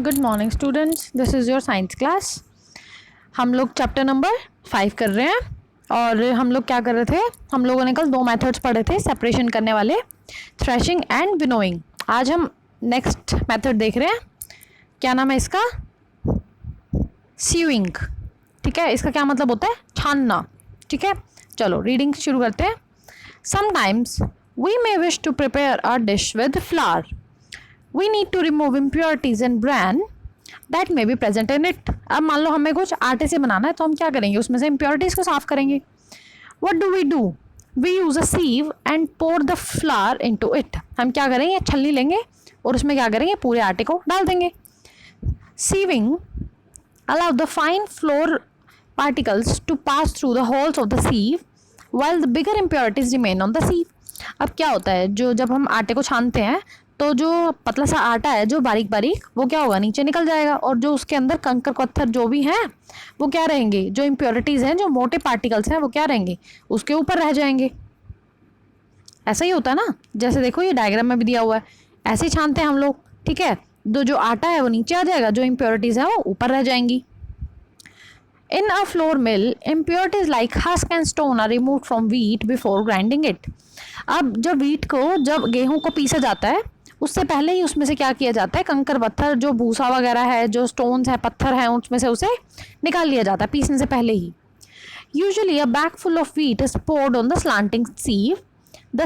Good morning students, this is your science class. हम लोग chapter number 5 कर रहे हैं और हम लोग क्या कर रहे थे, हम लोगों ने कल 2 मेथड्स पढ़े थे सेपरेशन करने वाले, थ्रेशिंग एंड विनोइंग। आज हम नेक्स्ट मेथड देख रहे हैं। क्या नाम है इसका? सीविंग। ठीक है, इसका क्या मतलब होता है? छानना। ठीक है, चलो रीडिंग शुरू करते हैं। Sometimes we may wish to prepare a dish with flour. We need to remove impurities and bran that may be present in it. अब मान लो हमें कुछ आटे से बनाना है तो हम क्या करेंगे, उसमें से impurities को साफ करेंगे. What do we do? We use a sieve and pour the flour into it. हम क्या करेंगे, छलनी लेंगे और उसमें क्या करेंगे, पूरे आटे को डाल देंगे. Sieving allow the fine flour particles to pass through the holes of the sieve while the bigger impurities remain on the sieve. अब क्या होता है, जो जब हम आटे को छानते हैं तो जो पतला सा आटा है, जो बारीक बारीक, वो क्या होगा, नीचे निकल जाएगा और जो उसके अंदर कंकर पत्थर जो भी हैं वो क्या रहेंगे, जो इम्प्योरिटीज़ हैं, जो मोटे पार्टिकल्स हैं वो क्या रहेंगे, उसके ऊपर रह जाएंगे. ऐसा ही होता है ना, जैसे देखो ये डायग्राम में भी दिया हुआ है, ऐसे ही छानते हैं हम लोग. ठीक है, जो आटा है वो नीचे आ जाएगा, जो इम्प्योरिटीज़ हैं वो ऊपर रह जाएंगी. In a flour mill, impurities like husk and stone are removed from wheat before grinding it. अब जब wheat को, जब गेहूं को पीसा जाता है उससे पहले ही उसमें से क्या किया जाता है, कंकर पत्थर, जो भूसा वगैरह है, जो स्टोन्स हैं, पत्थर हैं, उसमें से उसे निकाल लिया जाता है पीसने से पहले ही. Usually a bag full of wheat is poured on the slanting sieve. The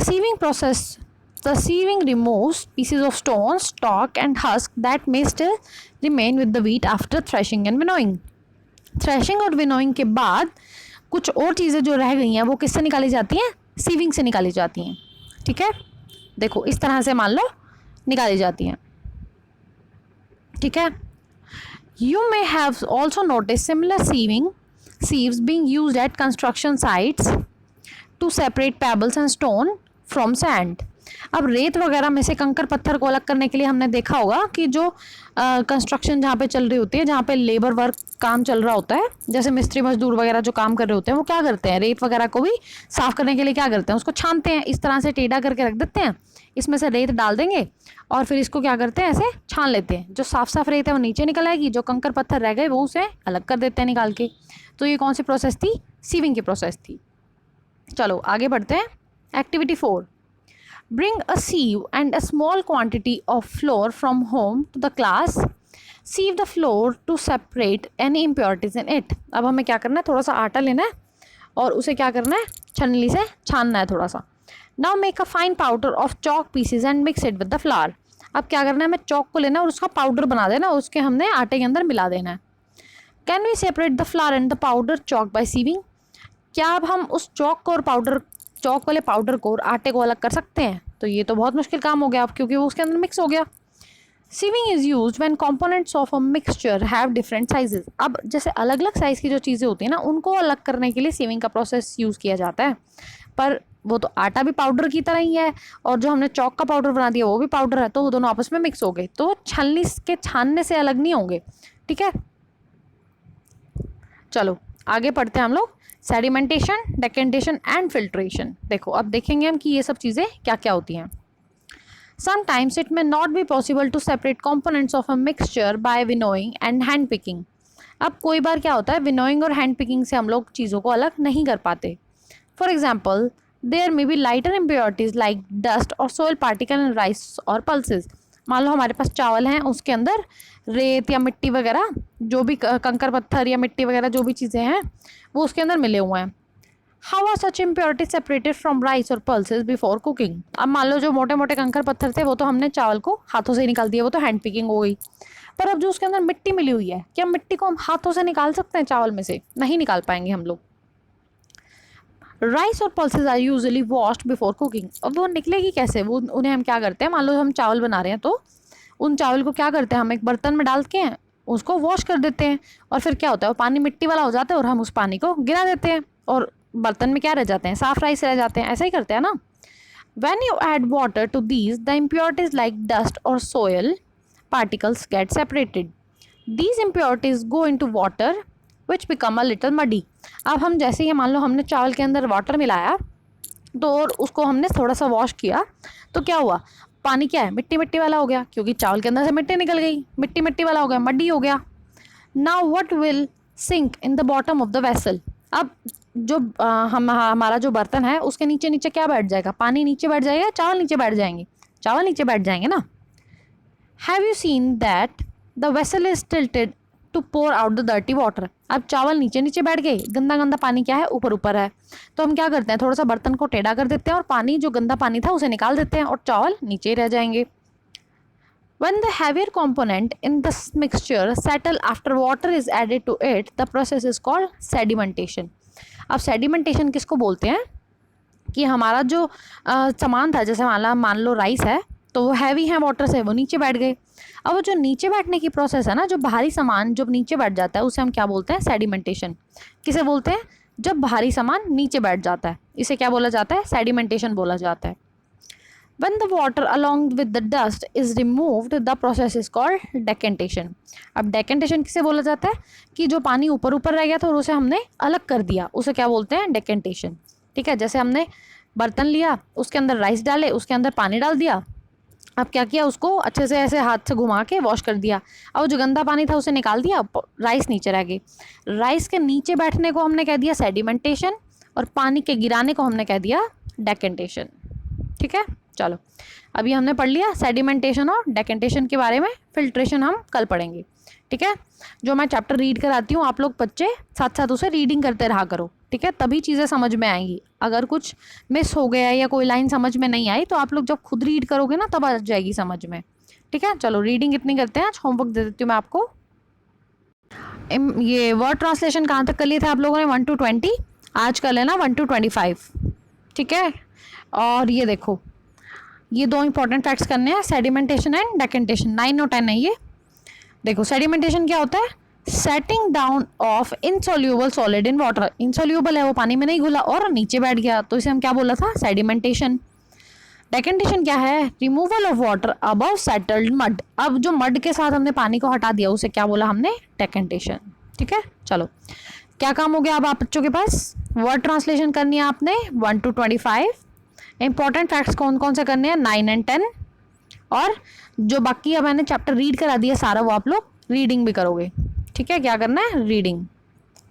sieving removes pieces of stone, stalk and husk that may still remain with the wheat after threshing and winnowing. Threshing और winnowing के बाद कुछ और चीज़ें जो रह गई हैं वो किससे निकाली जाती हैं, सीविंग से निकाली जाती हैं. ठीक है, देखो इस तरह से मान लो निकाली जाती हैं. ठीक है, you may have also notice similar sieves being used at construction sites to separate pebbles and stone from sand. अब रेत वगैरह में से कंकर पत्थर को अलग करने के लिए हमने देखा होगा कि जो कंस्ट्रक्शन जहाँ पे चल रही होती है, जहाँ पे लेबर वर्क काम चल रहा होता है, जैसे मिस्त्री मजदूर वगैरह जो काम कर रहे होते हैं वो क्या करते हैं, रेत वगैरह को भी साफ़ करने के लिए क्या करते हैं, उसको छानते हैं, इस तरह से टेढ़ा करके रख देते हैं, इसमें से रेत डाल देंगे और फिर इसको क्या करते हैं, ऐसे छान लेते हैं. जो साफ़ साफ़ रेत है वो नीचे निकल आएगी, जो कंकर पत्थर रह गए वो उसे अलग कर देते हैं निकाल के. तो ये कौन सी प्रोसेस थी, सीविंग की प्रोसेस थी. चलो आगे बढ़ते हैं. Activity 4. Bring a sieve and a small quantity of flour from home to the class. Sieve the flour to separate any impurities in it. अब हमें क्या करना है, थोड़ा सा आटा लेना है और उसे क्या करना है, छलनी से छानना है थोड़ा सा. Now make a fine powder of chalk pieces and mix it with the flour. अब क्या करना है, हमें चौक को लेना है और उसका पाउडर बना देना, उसके हमने आटे के अंदर मिला देना है. Can we separate the flour and the powder chalk by sieving? क्या अब हम उस चौक वाले पाउडर को और आटे को अलग कर सकते हैं? तो ये तो बहुत मुश्किल काम हो गया अब, क्योंकि वो उसके अंदर मिक्स हो गया. Sieving is used when components of a mixture have different sizes. अब जैसे अलग अलग साइज़ की जो चीज़ें होती हैं ना, उनको अलग करने के लिए सीविंग का प्रोसेस यूज़ किया जाता है. पर वो तो आटा भी पाउडर की तरह ही है और जो हमने चौक का पाउडर बना दिया वो भी पाउडर है, तो वो दोनों आपस में मिक्स हो गए, तो छलनी के छानने से अलग नहीं होंगे. ठीक है, चलो आगे पढ़ते हैं हम लोग. Sedimentation, decantation and filtration. देखो अब देखेंगे हम कि ये सब चीज़ें क्या क्या होती हैं. Sometimes it may not be possible to separate components of a mixture by winnowing and hand picking. अब कोई बार क्या होता है, विनोइंग और हैंड पिकिंग से हम लोग चीज़ों को अलग नहीं कर पाते. For example, there may be lighter impurities like dust और सोयल पार्टिकल इन राइस और पल्सेस. मान लो हमारे पास चावल हैं, उसके अंदर रेत या मिट्टी वगैरह, जो भी कंकर पत्थर या मिट्टी वगैरह जो भी चीज़ें हैं वो उसके अंदर मिले हुए हैं. How are such impurities separated from rice और पल्सेस बिफोर कुकिंग. अब मान लो जो मोटे मोटे कंकर पत्थर थे वो तो हमने चावल को हाथों से ही निकाल दिया, वो तो हैंड पिकिंग हो गई. पर अब जो उसके अंदर मिट्टी मिली हुई है, क्या मिट्टी को हम हाथों से निकाल सकते हैं चावल में से? नहीं निकाल पाएंगे हम लोग. राइस और pulses are usually washed before cooking. अब वो निकलेगी कैसे, वो उन्हें हम क्या करते हैं, मान लो हम चावल बना रहे हैं तो उन चावल को क्या करते हैं, हम एक बर्तन में डाल के उसको वॉश कर देते हैं और फिर क्या होता है, वो पानी मिट्टी वाला हो जाता है और हम उस पानी को गिरा देते हैं और बर्तन में क्या रह जाते हैं, साफ राइस रह जाते हैं. ऐसा ही करते हैं ना. When you add water to these, the impurities like dust or soil particles get separated. These impurities go into water which become a little muddy. अब हम जैसे ही मान लो हमने चावल के अंदर वाटर मिलाया तो और उसको हमने थोड़ा सा वॉश किया तो क्या हुआ, पानी क्या है, मिट्टी मिट्टी वाला हो गया, क्योंकि चावल के अंदर से मिट्टी निकल गई, मिट्टी मिट्टी वाला हो गया, मड्डी हो गया। Now what will sink in the bottom of the vessel. अब जो हमारा जो बर्तन है उसके नीचे नीचे क्या बैठ जाएगा, पानी नीचे बैठ जाएगा, चावल नीचे बैठ जाएंगे, चावल नीचे बैठ जाएंगे ना। Have you seen that the vessel is tilted to pour out the dirty water. अब चावल नीचे नीचे बैठ गए, गंदा गंदा पानी क्या है, ऊपर ऊपर है, तो हम क्या करते हैं, थोड़ा सा बर्तन को टेढ़ा कर देते हैं और पानी जो गंदा पानी था उसे निकाल देते हैं और चावल नीचे ही रह जाएंगे। When the heavier component in this mixture settle after water is added to it, the process is called sedimentation. अब sedimentation किसको बोलते हैं कि हमारा जो सामान था, जैसे मान लो राइस है, तो वो हैवी है वाटर से, वो नीचे बैठ गए। अब वो जो नीचे बैठने की प्रोसेस है ना, जो भारी सामान जब नीचे बैठ जाता है उसे हम क्या बोलते हैं, सेडिमेंटेशन। किसे बोलते हैं, जब भारी सामान नीचे बैठ जाता है, इसे क्या बोला जाता है, सेडिमेंटेशन बोला जाता है। When the water along with the dust is removed, the process is called decantation. अब decantation किसे बोला जाता है कि जो पानी ऊपर ऊपर रह गया था और उसे हमने अलग कर दिया, उसे क्या बोलते हैं, decantation। ठीक है, जैसे हमने बर्तन लिया, उसके अंदर राइस डाले, उसके अंदर पानी डाल दिया, अब क्या किया, उसको अच्छे से ऐसे हाथ से घुमा के वॉश कर दिया, अब जो गंदा पानी था उसे निकाल दिया, राइस नीचे रह गई। राइस के नीचे बैठने को हमने कह दिया सेडिमेंटेशन और पानी के गिराने को हमने कह दिया डेकेंटेशन। ठीक है, चलो अभी हमने पढ़ लिया सेडिमेंटेशन और डेकेंटेशन के बारे में, फिल्ट्रेशन हम कल पढ़ेंगे। ठीक है, जो मैं चैप्टर रीड कराती हूँ आप लोग बच्चे साथ साथ उसे रीडिंग करते रहा करो। ठीक है, तभी चीज़ें समझ में आएंगी। अगर कुछ मिस हो गया या कोई लाइन समझ में नहीं आई तो आप लोग जब खुद रीड करोगे ना तब आ जाएगी समझ में। ठीक है, चलो रीडिंग इतनी करते हैं, आज होमवर्क दे देती हूँ मैं आपको। ये वर्ड ट्रांसलेशन कहाँ तक कर लिए थे आप लोगों ने, 1 to 20, आज कर लेना 1 to 25। ठीक है, और ये देखो ये दो इंपॉर्टेंट फैक्ट्स करने हैं, सेडिमेंटेशन एंड डेकेंटेशन। 9 और 10 है ये। देखो सेडिमेंटेशन क्या होता है, setting down of insoluble solid in water. Insoluble है, वो पानी में नहीं घुला और नीचे बैठ गया, तो इसे हम क्या बोला था, सेडिमेंटेशन। डेकेंटेशन क्या है, removal of water above settled mud. अब जो मड के साथ हमने पानी को हटा दिया उसे क्या बोला हमने, डेकेंटेशन। ठीक है, चलो क्या काम हो गया अब आप बच्चों के पास, वर्ड ट्रांसलेशन करनी है आपने 1 to 25। इंपॉर्टेंट फैक्ट्स कौन कौन से करने हैं, 9 and 10, और जो बाकी अब मैंने चैप्टर रीड करा दिया सारा वो आप लोग रीडिंग भी करोगे। ठीक है, क्या करना है, रीडिंग।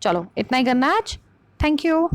चलो इतना ही करना है आज, थैंक यू।